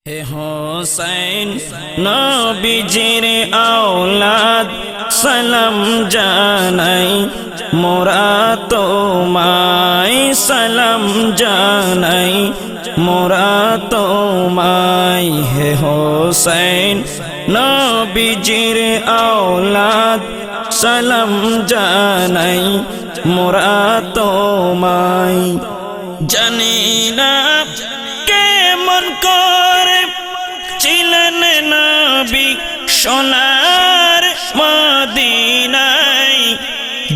হে হোসেন নবীজির আওলাদ সালাম জানাই মোরা তোমায় সালাম জানাই মোরা তোমায় হে হোসেন নবীজির আওলাদ সালাম জানাই মোরা তোমায় জানি না কেমন করে ছিলেন নবী সোনার মদিনায়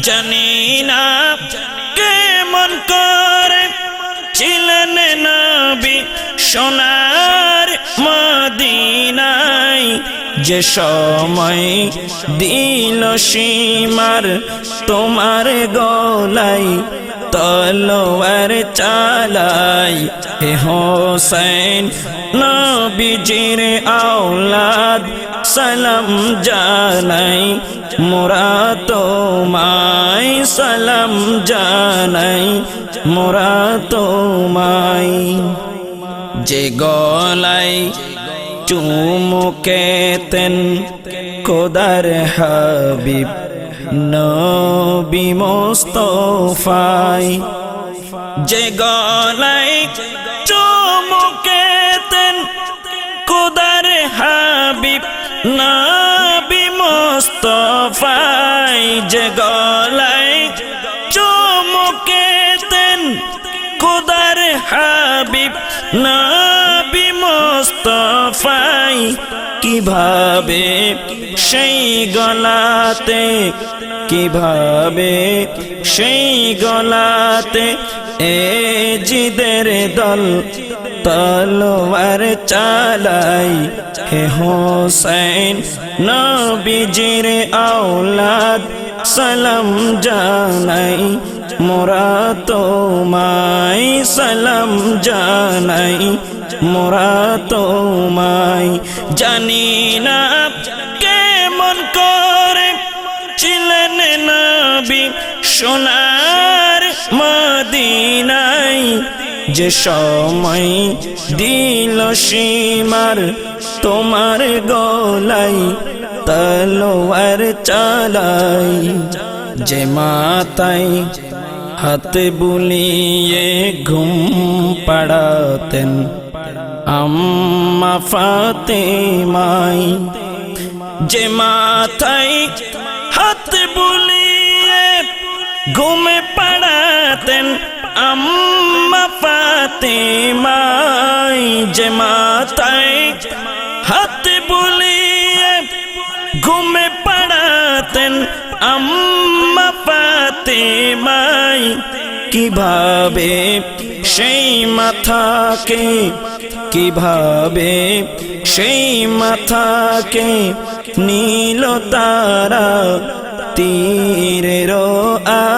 জানি না কেমন করে ছিলেন নবী সোনার মদিনায় যে সময় দিল সীমার তোমার গলায় তলোয়ার চালাই হে হোসেন নবীজির আওলাদ সালাম জানাই মোরা তোমায় সালাম জানাই মোরা তোমায় যে গলায় চুমুকেতেন খোদার হাবিব নবী মুস্তাফায় যে গলায় চুমুকেতেন খোদার হাবিব নবী মুস্তাফায় যে গলায় চুমুকেতেন খোদার হাবিব নবী মুস্তাফায় কিভাবে সেই গলাতে কিভাবে সেই গলাতে এ জিদের দল তলোয়ার চালাই হে হোসেন নবীজির আওলাদ সালাম জানাই মোরা তোমায় সালাম জানাই মোরা তোমায় জানি না কেমন করে ছিলেন নবী সোনার মদিনায় যে সময় দিল সীমার তোমার গলায় তলোয়ার চালাই যে মাথায় হাত বুলিয়ে ঘুম পাড়াতেন আম্মা ফাতেমায় যে মাথায় হাত বুলিয়ে ঘুমে পাড়াতেন আম্মা ফাতেমায় যে মাথায় হাত বুলিয়ে ঘুমে পাড়াতেন আম্মা ফাতেমায় কিভাবে সেই মাথাকে কিভাবে সেই মাথাকে নীল তারা তীরের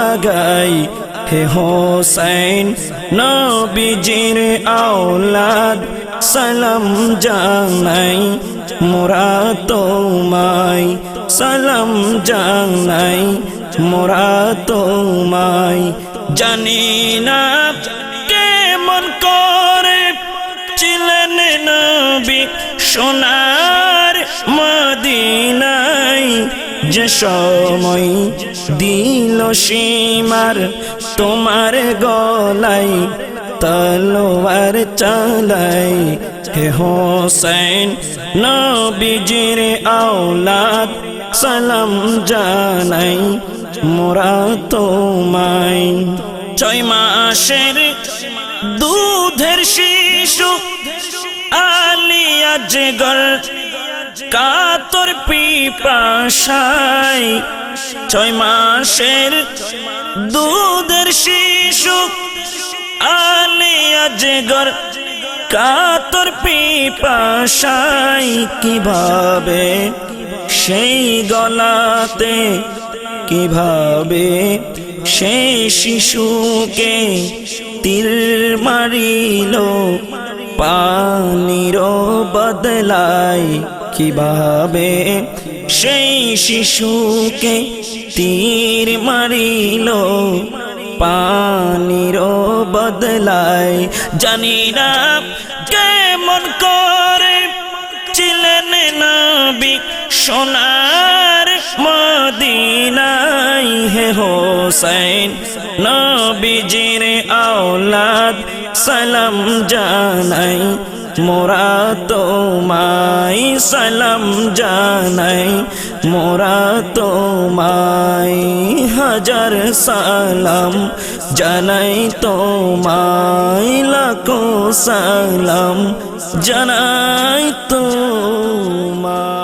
আগায় হে হোসেন নবীজির আওলাদ সালাম জানাই মোরা তোমায় সালাম জানাই মোরা তোমায় জানি না কেমন করে ছিলেন নবী সোনার মদিনায় যে সময় দিল সীমার তোমার গলায় তলোয়ার চালাই হে হোসেন নবীজির আওলাদ সালাম জানাই মোরা তোমায় 6 মাসের দুধের শিশু আলিয়া জিগর কাতর পিপাসায় 6 মাসের দুধের শিশু আলিয়া জিগর কাতর পিপাসায় কিভাবে সেই গলাতে কিভাবে সেই শিশুকে তীর মারিল পানির বদলায় কিভাবে সেই শিশুকে তীর মারিল পানির বদলায় জানি না কেমন করে সোনার মদিনায় হে হোসেন নবীজির আওলাদ সালাম জানাই মোরা তোমায় সালাম জানাই মোরা তোমায় হাজার সালাম জানাই তোমায় লাখো সালাম জানাই তোমায়